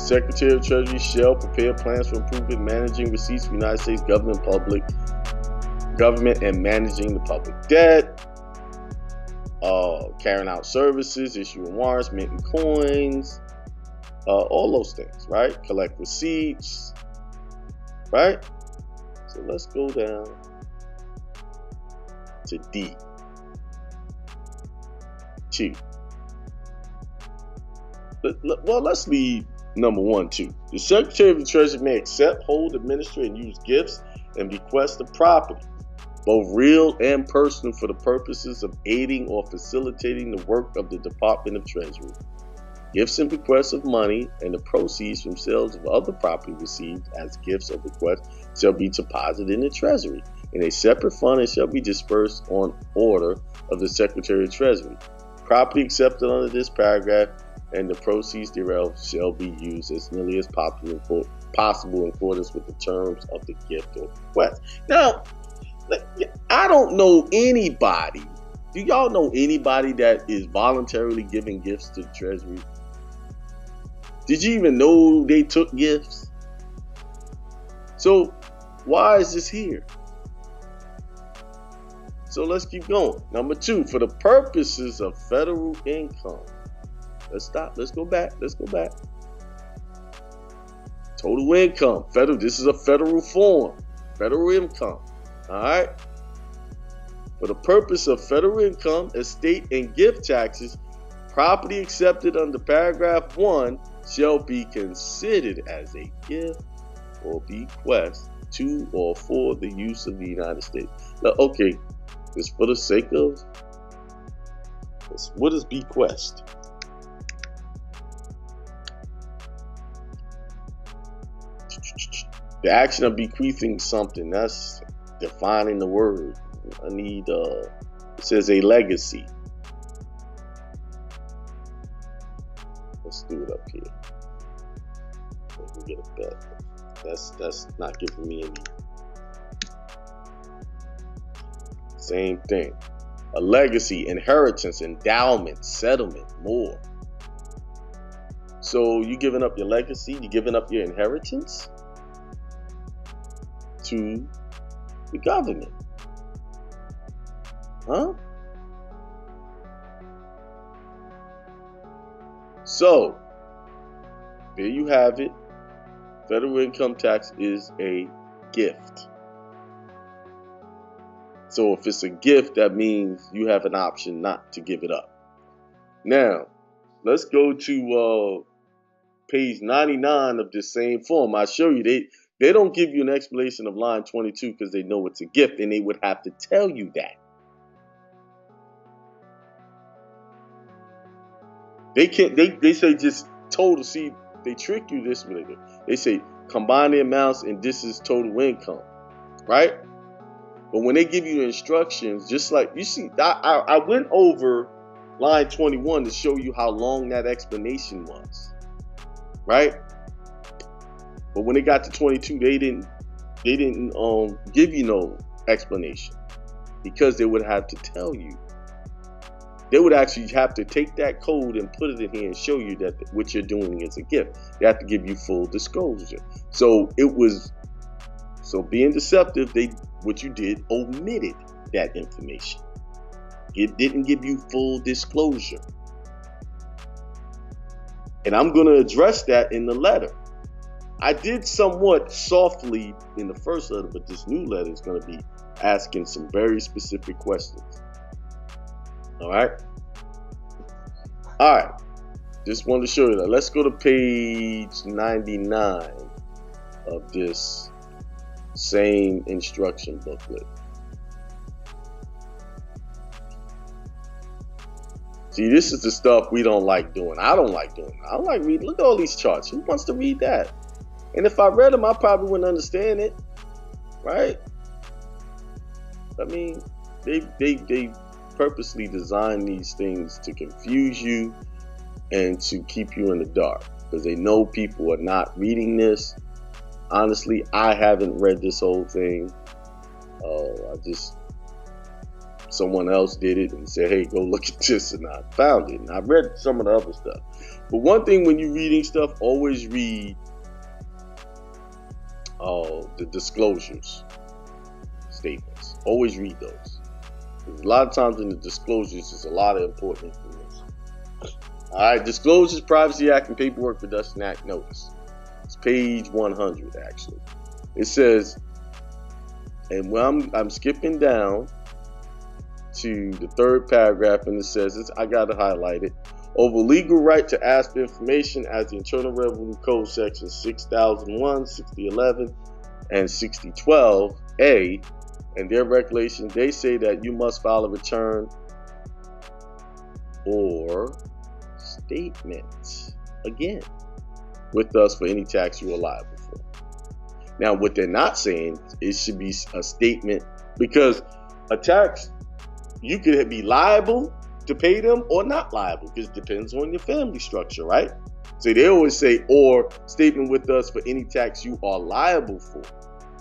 The Secretary of Treasury shall prepare plans for improving managing receipts of the United States government and managing the public debt, carrying out services, issuing warrants, minting coins, all those things, right? Collect receipts, right? So let's go down to D. 2. Well, let's leave number 1 too. The Secretary of the Treasury may accept, hold, administer, and use gifts and bequests of property, both real and personal, for the purposes of aiding or facilitating the work of the Department of Treasury. Gifts and bequests of money and the proceeds from sales of other property received as gifts or bequests shall be deposited in the Treasury in a separate fund and shall be dispersed on order of the Secretary of Treasury. Property accepted under this paragraph and the proceeds thereof shall be used as nearly as possible in accordance with the terms of the gift or bequest. Now, I don't know anybody. Do y'all know anybody that is voluntarily giving gifts to the Treasury? Did you even know they took gifts? So why is this here? So let's keep going. Number 2, for the purposes of federal income. Let's stop. Let's go back. Total income. Federal. This is a federal form. Federal income. All right. For the purpose of federal income, estate, and gift taxes, property accepted under paragraph 1 shall be considered as a gift or bequest to or for the use of the United States. Now, okay, just for the sake of this, what is bequest? The action of bequeathing something. That's defining the word. I need, it says a legacy. Let's do it up here. Let me get a bet. That's not giving me any. Same thing. A legacy, inheritance, endowment, settlement, more. So you giving up your legacy? You giving up your inheritance to the government? Huh? So there you have it. Federal income tax is a gift. So if it's a gift, that means you have an option not to give it up. Now, let's go to page 99 of this same form. I show you they don't give you an explanation of line 22 because they know it's a gift, and they would have to tell you that. They can't. They say just total. See, they trick you this way. They say combine the amounts and this is total income, right? But when they give you instructions, just like you see, I went over line 21 to show you how long that explanation was, right? But when they got to 22, they didn't give you no explanation because they would have to tell you. They would actually have to take that code and put it in here and show you that what you're doing is a gift. They have to give you full disclosure. So being deceptive, what you did, omitted that information. It didn't give you full disclosure. And I'm going to address that in the letter. I did somewhat softly in the first letter, but this new letter is going to be asking some very specific questions. All right. Just wanted to show you that. Let's go to page 99 of this same instruction booklet. See, this is the stuff we don't like doing. I don't like doing it. I don't like reading. Look at all these charts. Who wants to read that? And if I read them, I probably wouldn't understand it, right? I mean, they purposely design these things to confuse you and to keep you in the dark because they know people are not reading this. Honestly, I haven't read this whole thing. Someone else did it and said, hey, go look at this, and I found it. And I read some of the other stuff. But one thing when you're reading stuff, always read the disclosures statements. Always read those. Because a lot of times in the disclosures, there's a lot of important information. All right, Disclosures, Privacy Act, and Paperwork Production Act notice. It's page 100, actually. It says, and when I'm skipping down to the third paragraph, and it says, I got to highlight it. Over legal right to ask for information as the Internal Revenue Code sections 6001, 6011, and 6012A, and their regulations, they say that you must file a return or statement, again, with us for any tax you are liable for. Now, what they're not saying, it should be a statement, because a tax, you could be liable to pay them or not liable, because it depends on your family structure, right? So they always say, or statement with us for any tax you are liable for,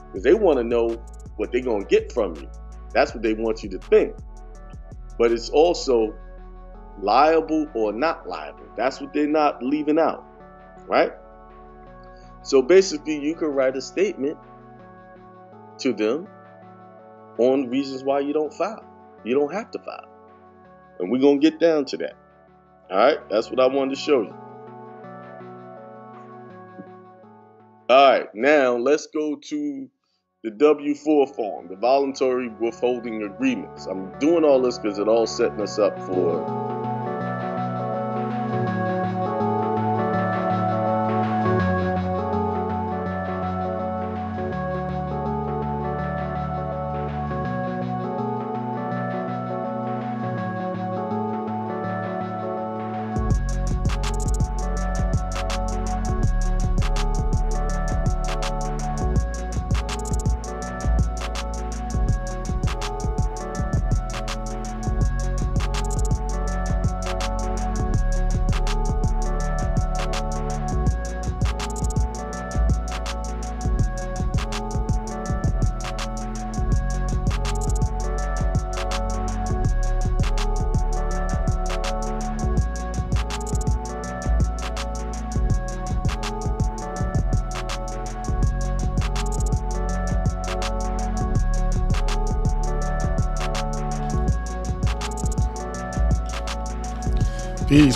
because they want to know what they're going to get from you. That's what they want you to think. But it's also liable or not liable. That's what they're not leaving out, right? So basically, you can write a statement to them on reasons why you don't file. You don't have to file. And we're going to get down to that. All right? That's what I wanted to show you. All right. Now, let's go to the W-4 form, the voluntary withholding agreements. I'm doing all this because it all setting us up for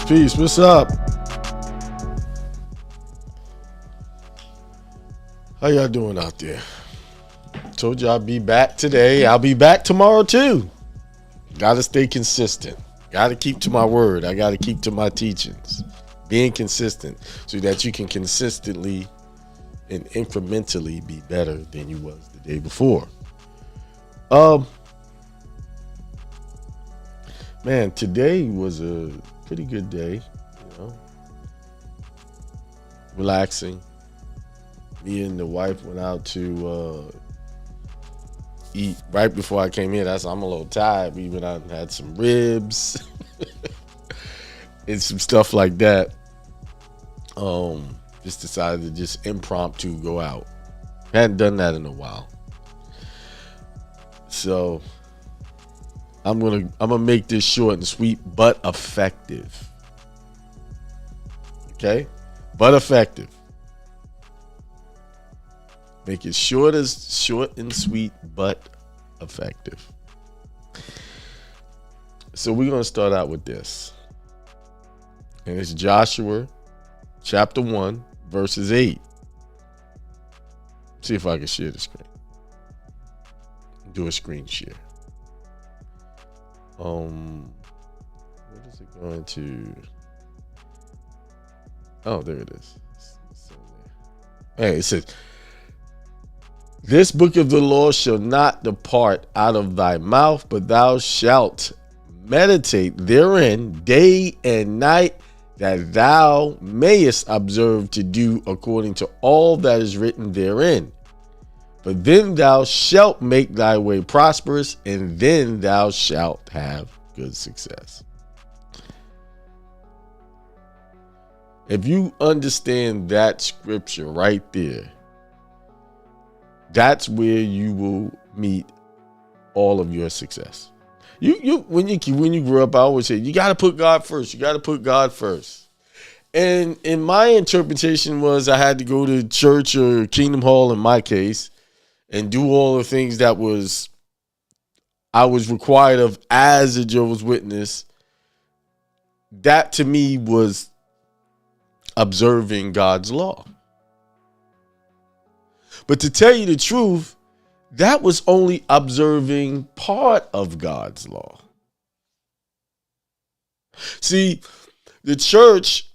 Peace. What's up? How y'all doing out there? Told you I'll be back today. I'll be back tomorrow too. Got to stay consistent. Got to keep to my word. I got to keep to my teachings. Being consistent so that you can consistently and incrementally be better than you was the day before. Man, today was a pretty good day, you know. Relaxing. Me and the wife went out to eat right before I came in. I'm a little tired. We went out and had some ribs and some stuff like that. Just decided to just impromptu go out. Hadn't done that in a while. So I'm gonna make this short and sweet, but effective. Okay? But effective. Make it short and sweet, but effective. So we're gonna start out with this. And it's Joshua chapter 1, verses 8. See if I can share the screen. Do a screen share. What is it going to? Oh, there it is. Hey, it says, "This book of the law shall not depart out of thy mouth, but thou shalt meditate therein day and night, that thou mayest observe to do according to all that is written therein. But then thou shalt make thy way prosperous, and then thou shalt have good success." If you understand that scripture right there, that's where you will meet all of your success. When you grow up, I always say, you got to put God first. You got to put God first. And in my interpretation was I had to go to church or Kingdom Hall in my case and do all the things that I was required of as a Jehovah's Witness. That to me was observing God's law. But to tell you the truth, that was only observing part of God's law. See, the church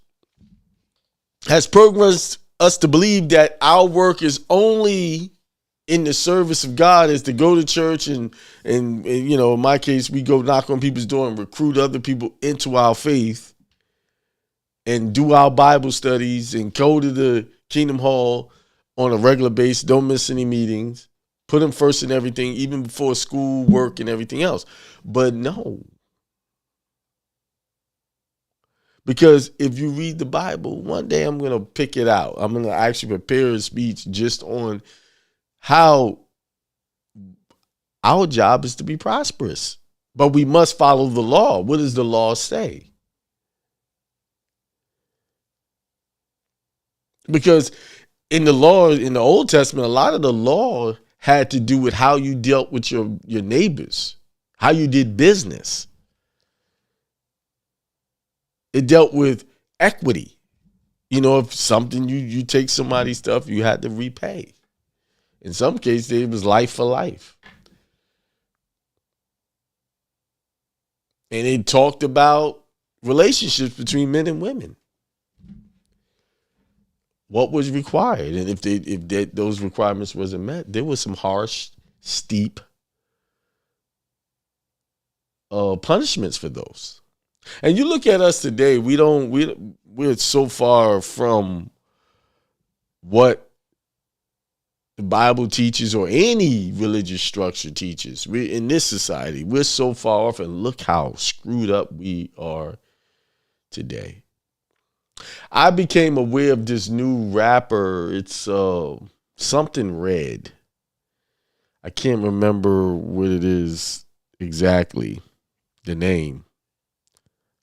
has programmed us to believe that our work is only in the service of God, is to go to church and you know, in my case, we go knock on people's door and recruit other people into our faith and do our Bible studies and go to the Kingdom Hall on a regular basis. Don't miss any meetings. Put them first in everything, even before school, work, and everything else. But no. Because if you read the Bible, one day I'm going to pick it out. I'm going to actually prepare a speech just on how our job is to be prosperous. But we must follow the law. What does the law say? Because in the law, in the Old Testament, a lot of the law had to do with how you dealt with your neighbors, how you did business. It dealt with equity. You know, if something you take somebody's stuff, you had to repay. In some cases, it was life for life. And it talked about relationships between men and women. What was required, and if those requirements wasn't met, there was some harsh, steep punishments for those. And you look at us today, we're so far from what the Bible teaches or any religious structure teaches. We in this society, we're so far off, and look how screwed up we are today. I became aware of this new rapper. It's something Red. I can't remember what it is exactly, the name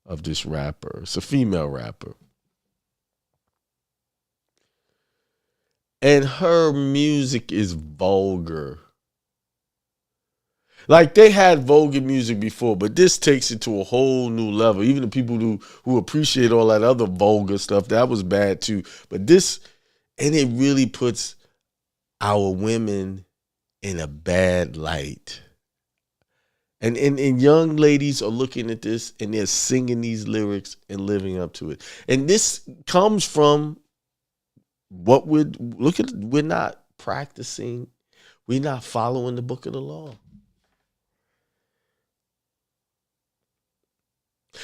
of this rapper. It's a female rapper. And her music is vulgar. Like, they had vulgar music before, but this takes it to a whole new level. Even the people who appreciate all that other vulgar stuff, that was bad too. But this, and it really puts our women in a bad light. And young ladies are looking at this and they're singing these lyrics and living up to it. And this comes from what we're not practicing. We're not following the book of the law.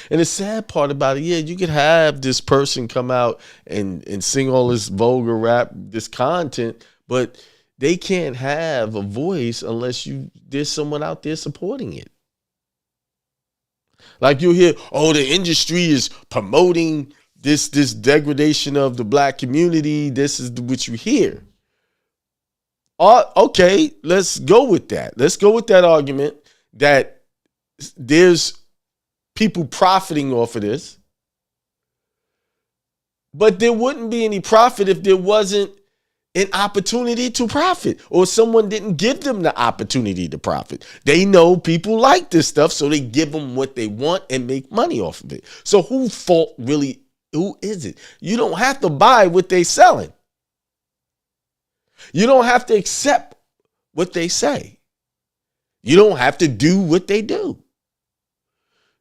And the sad part about it, yeah, you could have this person come out and sing all this vulgar rap, this content, but they can't have a voice unless there's someone out there supporting it. Like you'll hear, oh, the industry is promoting this degradation of the black community. This is what you hear. Okay, let's go with that. Let's go with that argument that there's people profiting off of this. But there wouldn't be any profit if there wasn't an opportunity to profit, or someone didn't give them the opportunity to profit. They know people like this stuff, so they give them what they want and make money off of it. So who is it? You don't have to buy what they're selling. You don't have to accept what they say. You don't have to do what they do.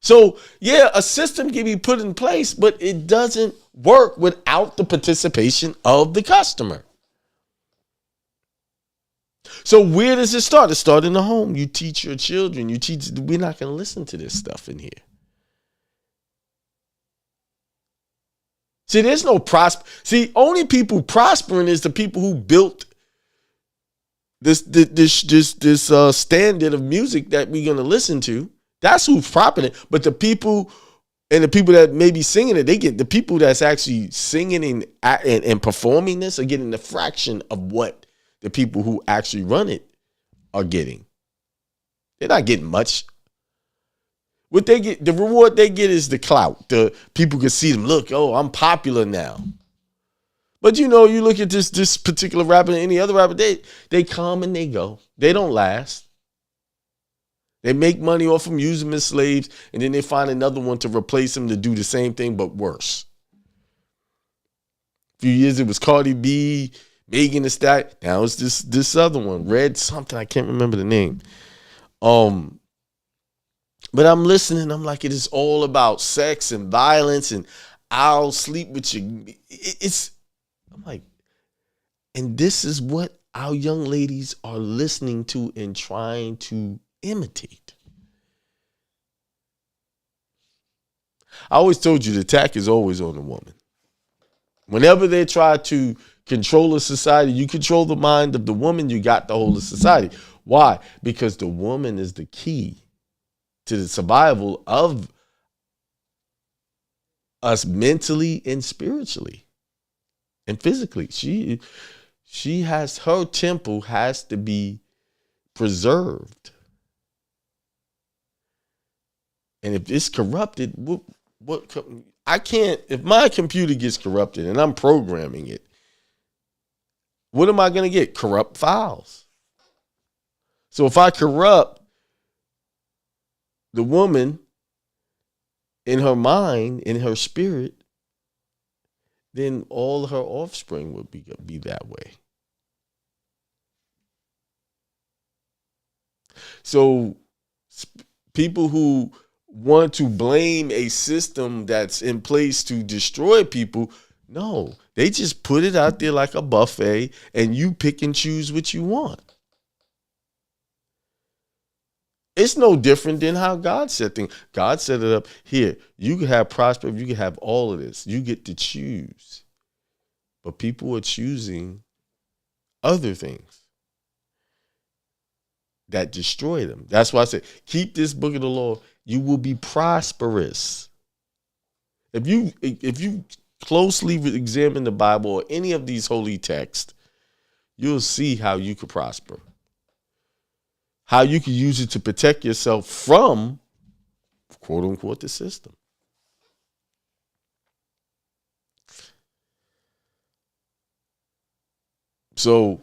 So, yeah, a system can be put in place, but it doesn't work without the participation of the customer. So where does it start? It starts in the home. You teach your children. We're not going to listen to this stuff in here. See, there's no only people prospering is the people who built this standard of music that we're going to listen to. That's who's profiting. But the people that may be singing it, they get the people that's actually singing and performing this are getting the fraction of what the people who actually run it are getting. They're not getting much. What they get, the reward they get is the clout. The people can see them. Look, oh, I'm popular now. But you look at this particular rapper and any other rapper, they come and they go. They don't last. They make money off them, use them as slaves, and then they find another one to replace them to do the same thing but worse. A few years it was Cardi B, Megan Thee Stallion. Now it's this other one, Red something. I can't remember the name. But I'm listening. I'm like, it is all about sex and violence, and I'll sleep with you. I'm like, and this is what our young ladies are listening to and trying to imitate. I always told you the attack is always on the woman. Whenever they try to control a society, you control the mind of the woman, you got the whole of society. Why? Because the woman is the key to the survival of us mentally and spiritually and physically. She has, her temple has to be preserved. And if it's corrupted, I can't, if my computer gets corrupted and I'm programming it, what am I going to get? Corrupt files. So if I corrupt the woman in her mind, in her spirit, then all her offspring would be that way. So people who want to blame a system that's in place to destroy people, no, they just put it out there like a buffet and you pick and choose what you want. It's no different than how God set things. God set it up here. You can have prosperity. You can have all of this. You get to choose. But people are choosing other things that destroy them. That's why I say, keep this book of the law. You will be prosperous. If you closely examine the Bible or any of these holy texts, you'll see how you could prosper. How you can use it to protect yourself from, quote unquote, the system. So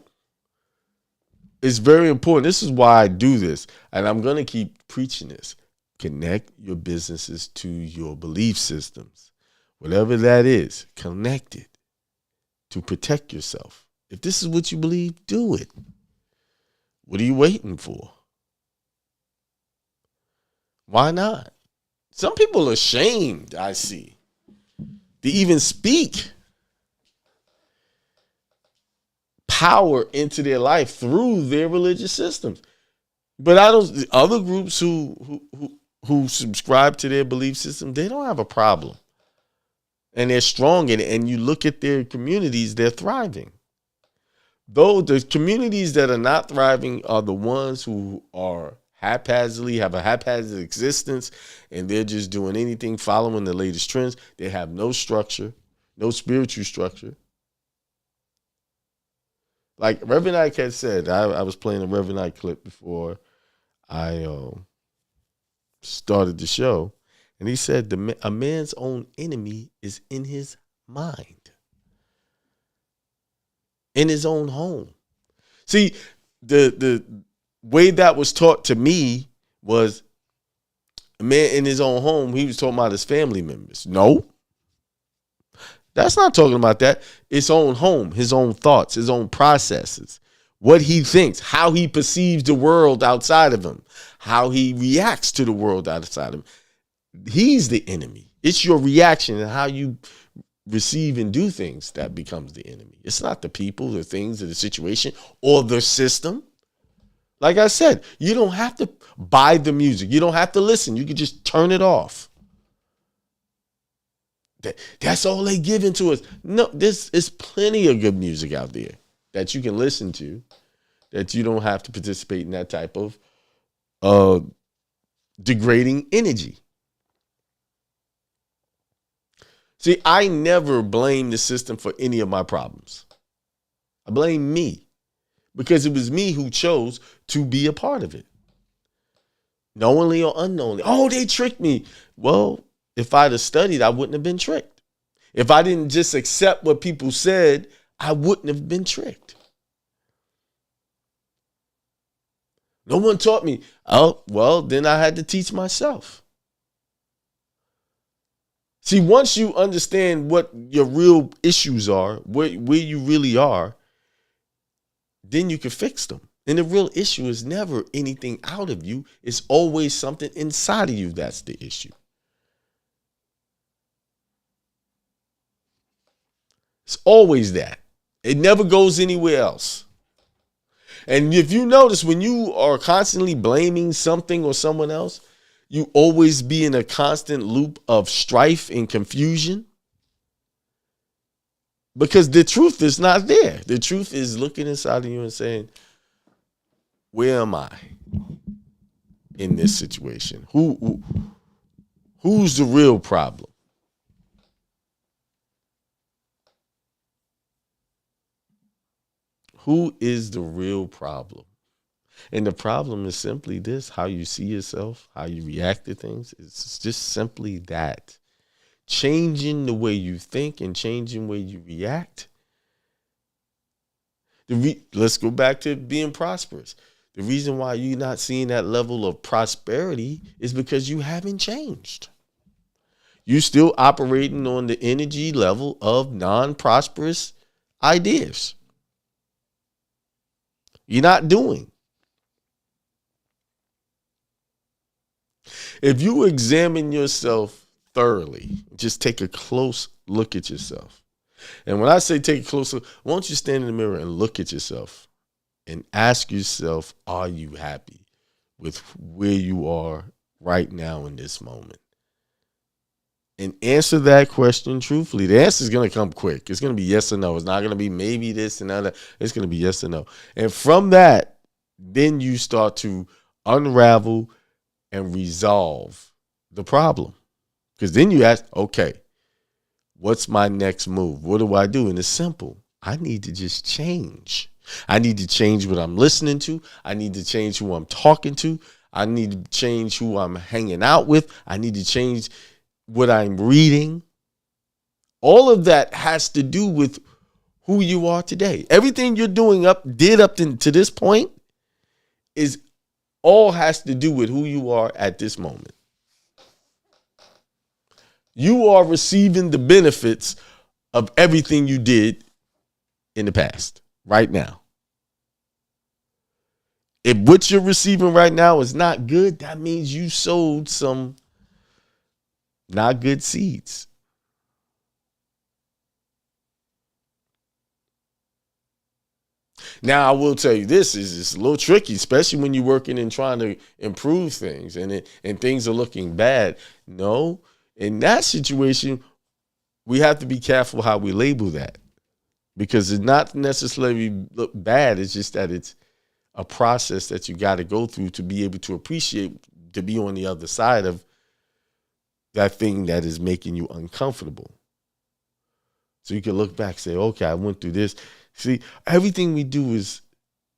it's very important. This is why I do this. And I'm going to keep preaching this. Connect your businesses to your belief systems. Whatever that is, connect it to protect yourself. If this is what you believe, do it. What are you waiting for? Why not? Some people are ashamed, I see, to even speak power into their life through their religious systems. But other groups who subscribe to their belief system, they don't have a problem. And they're strong in it. And you look at their communities, they're thriving. Though the communities that are not thriving are the ones who are haphazardly, have a haphazard existence, and they're just doing anything, following the latest trends. They have no structure, no spiritual structure. Like Reverend Ike had said, I was playing a Reverend Ike clip before I started the show, and he said a man's own enemy is in his mind, in his own home. See, the way that was taught to me was a man in his own home, he was talking about his family members. No, that's not talking about that. His own home, his own thoughts, his own processes, what he thinks, how he perceives the world outside of him, how he reacts to the world outside of him. He's the enemy. It's your reaction and how you receive and do things that becomes the enemy. It's not the people, the things, or the situation, or the system. Like I said, you don't have to buy the music. You don't have to listen. You can just turn it off. That's all they giving to us. No, this is plenty of good music out there that you can listen to, that you don't have to participate in that type of degrading energy. See, I never blame the system for any of my problems. I blame me because it was me who chose to be a part of it. knowingly or unknowingly. Oh, they tricked me. Well, if I'd have studied, I wouldn't have been tricked. If I didn't just accept what people said, I wouldn't have been tricked. No one taught me. Oh, well, then I had to teach myself. See, once you understand what your real issues are, where you really are, then you can fix them. And the real issue is never anything out of you. It's always something inside of you that's the issue. It's always that. It never goes anywhere else. And if you notice, when you are constantly blaming something or someone else, you always be in a constant loop of strife and confusion. Because the truth is not there. The truth is looking inside of you and saying, where am I in this situation? Who's the real problem? Who is the real problem? And the problem is simply this: how you see yourself, how you react to things. It's just simply that. Changing the way you think and changing the way you react. Let's go back to being prosperous. The reason why you're not seeing that level of prosperity is because you haven't changed. You're still operating on the energy level of non-prosperous ideas. You're not doing. If you examine yourself thoroughly, just take a close look at yourself. And when I say take a close look, why don't you stand in the mirror and look at yourself and ask yourself, are you happy with where you are right now in this moment? And answer that question truthfully. The answer is going to come quick. It's going to be yes or no. It's not going to be maybe this and that. It's going to be yes or no. And from that, then you start to unravel and resolve the problem. Because then you ask, okay, what's my next move? What do I do? And it's simple. I need to just change. I need to change what I'm listening to. I need to change who I'm talking to. I need to change who I'm hanging out with. I need to change what I'm reading. All of that has to do with who you are today. Everything you're doing up to this point is all has to do with who you are at this moment. You are receiving the benefits of everything you did in the past, right now. If what you're receiving right now is not good, that means you sowed some not good seeds. Now, I will tell you this is it's a little tricky, especially when you're working and trying to improve things and things are looking bad. No, in that situation, we have to be careful how we label that, because it's not necessarily look bad. It's just that it's a process that you got to go through to be able to appreciate, to be on the other side of that thing that is making you uncomfortable. So you can look back and say, okay, I went through this. See, everything we do is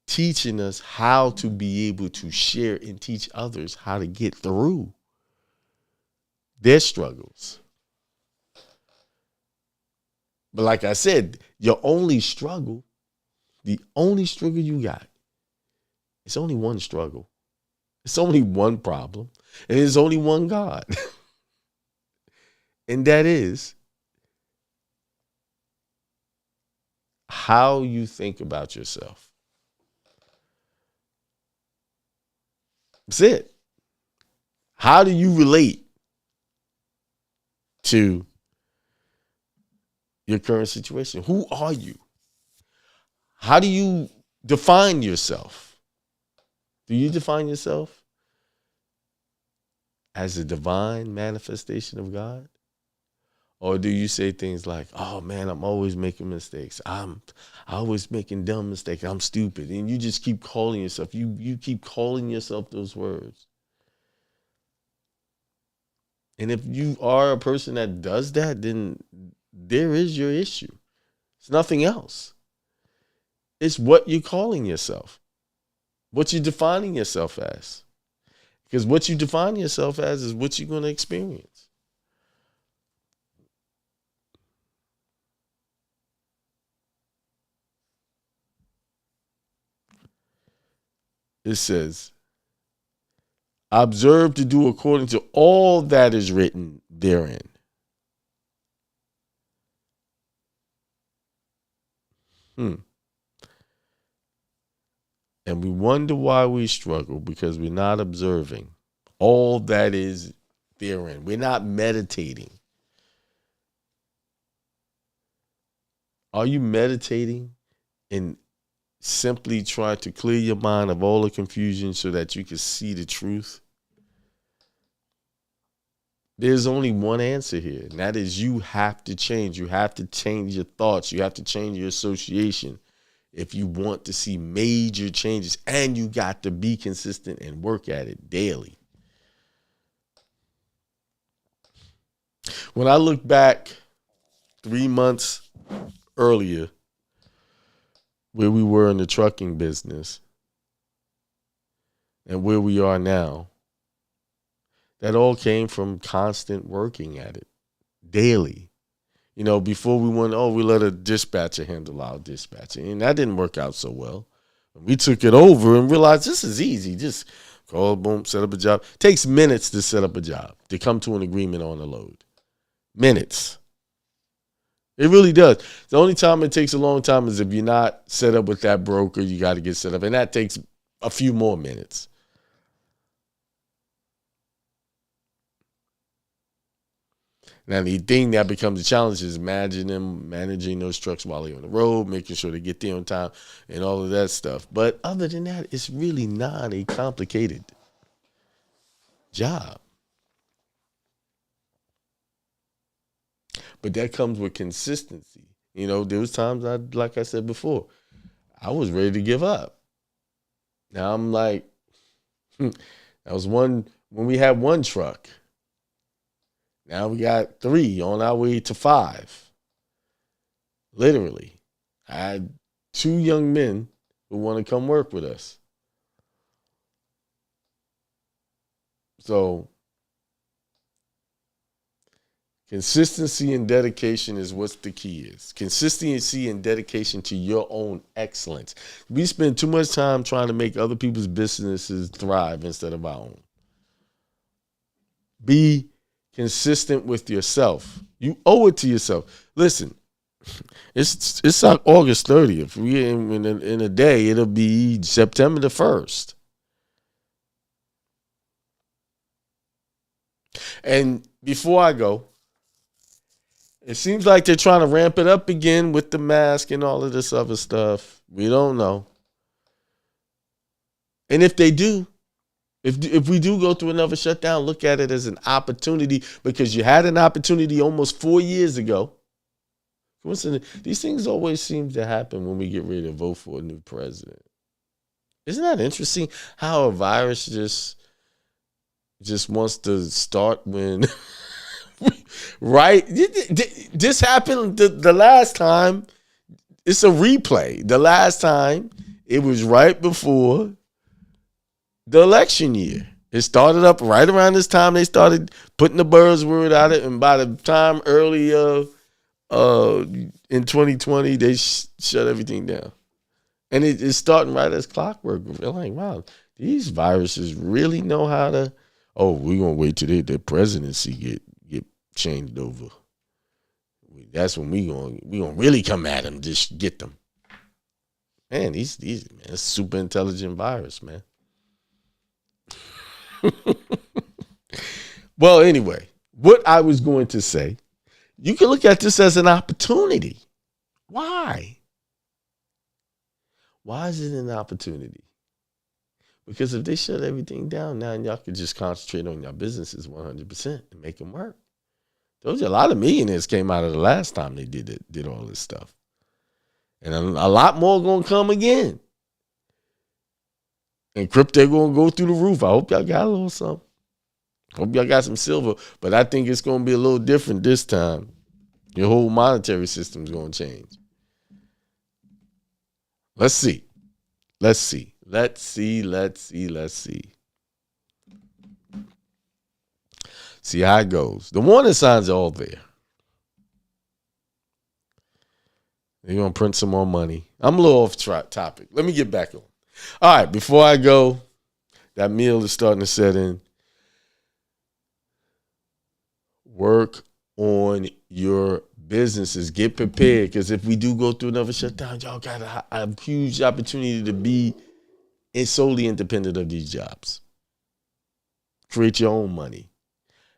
teaching us how to be able to share and teach others how to get through their struggles. But like I said, the only struggle you got, it's only one struggle. It's only one problem. And there's only one God. And that is how you think about yourself. That's it. How do you relate to your current situation? Who are you? How do you define yourself? Do you define yourself as a divine manifestation of God? Or do you say things like, oh man, I'm always making mistakes. I'm always making dumb mistakes. I'm stupid. And you just keep calling yourself. You keep calling yourself those words. And if you are a person that does that, then there is your issue. It's nothing else. It's what you're calling yourself, what you're defining yourself as. Because what you define yourself as is what you're going to experience. It says, observe to do according to all that is written therein. And we wonder why we struggle, because we're not observing all that is therein. We're not meditating. Are you meditating and simply trying to clear your mind of all the confusion so that you can see the truth? There's only one answer here, and that is you have to change. You have to change your thoughts. You have to change your association if you want to see major changes, and you got to be consistent and work at it daily. When I look back 3 months earlier, where we were in the trucking business and where we are now, that all came from constant working at it daily. You know, before we went, we let a dispatcher handle our dispatching, and that didn't work out so well. We took it over and realized this is easy. Just call, boom, set up a job. It takes minutes to set up a job, to come to an agreement on a load. Minutes. It really does. The only time it takes a long time is if you're not set up with that broker. You got to get set up, and that takes a few more minutes. Now, the thing that becomes a challenge is managing those trucks while they're on the road, making sure they get there on time, and all of that stuff. But other than that, it's really not a complicated job. But that comes with consistency. You know, there was times, like I said before, I was ready to give up. Now I'm like, that was when we had one truck. Now we got 3 on our way to 5. Literally. I had 2 young men who want to come work with us. So consistency and dedication is what the key is. Consistency and dedication to your own excellence. We spend too much time trying to make other people's businesses thrive instead of our own. Be consistent with yourself. You owe it to yourself. Listen, it's like August 30th. In a day, it'll be September the 1st. And before I go, it seems like they're trying to ramp it up again with the mask and all of this other stuff. We don't know. And if they do, if we do go through another shutdown, look at it as an opportunity, because you had an opportunity almost 4 years ago. Listen, these things always seem to happen when we get ready to vote for a new president. Isn't that interesting how a virus just wants to start when right? This happened the last time. It's a replay. The last time, it was right before the election year. It started up right around this time. They started putting the buzzword out it, and by the time earlier in 2020, they shut everything down. And it's starting right as clockwork. They're like, wow, these viruses really know how to. Oh, we're gonna wait till the presidency get changed over. That's when we gonna really come at them, just get them. Man, these man, it's super intelligent virus, man. Well, anyway, what I was going to say, you can look at this as an opportunity. Why? Why is it an opportunity? Because if they shut everything down now, y'all could just concentrate on your businesses 100% and make them work. Those are a lot of millionaires came out of the last time they did all this stuff. And a lot more going to come again. And crypto going to go through the roof. I hope y'all got a little something. Hope y'all got some silver. But I think it's going to be a little different this time. Your whole monetary system is going to change. Let's see. Let's see. See how it goes. The warning signs are all there. They're going to print some more money. I'm a little off topic. Let me get back on. All right, before I go, that meal is starting to set in. Work on your businesses. Get prepared, because if we do go through another shutdown, y'all got a huge opportunity to be solely independent of these jobs. Create your own money.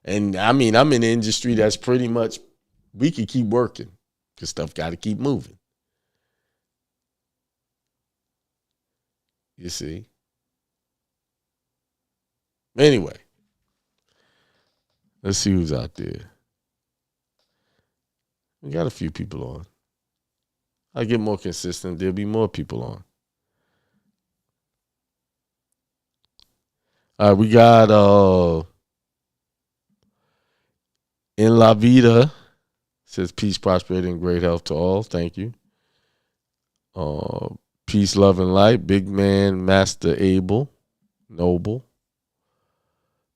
And I mean, I'm in an industry that's pretty much, we can keep working because stuff got to keep moving. You see? Anyway, let's see who's out there. We got a few people on. I'll get more consistent. There'll be more people on. All right, we got In La Vida. Says peace, prosperity, and great health to all. Thank you. Peace, love, and light. Big man, Master Abel, Noble.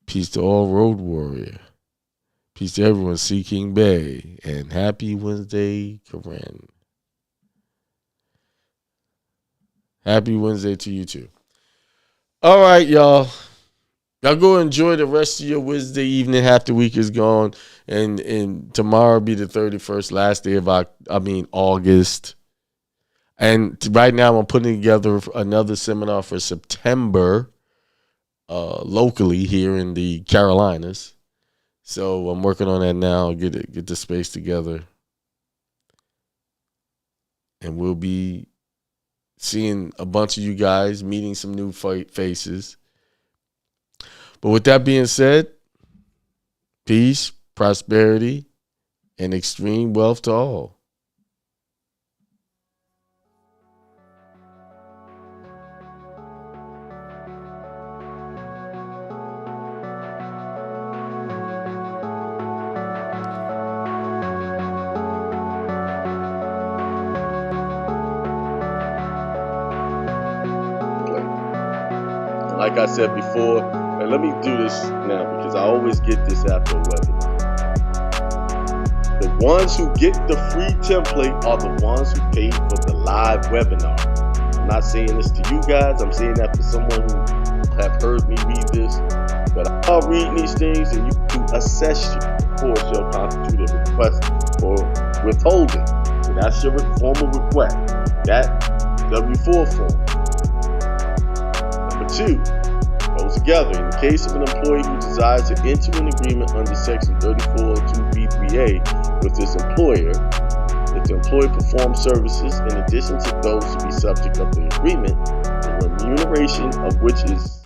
Peace to all, Road Warrior. Peace to everyone, Sea King Bay. And happy Wednesday, Karen. Happy Wednesday to you too. All right, y'all. Y'all go enjoy the rest of your Wednesday evening. Half the week is gone. And tomorrow will be the 31st, last day of August. And right now I'm putting together another seminar for September locally here in the Carolinas. So I'm working on that now, get the space together. And we'll be seeing a bunch of you guys, meeting some new faces. But with that being said, peace, prosperity, and extreme wealth to all. Like I said before, and let me do this now because I always get this after a webinar. The ones who get the free template are the ones who paid for the live webinar. I'm not saying this to you guys. I'm saying that for someone who have heard me read this. But I'll read these things and you can assess you. Of course, you'll constitute a request for withholding. So that's your formal request. That W-4 form. Number 2, goes together. In the case of an employee who desires to enter an agreement under Section 3402B3A with his employer, if the employee performs services in addition to those to be subject of the agreement, the remuneration of which is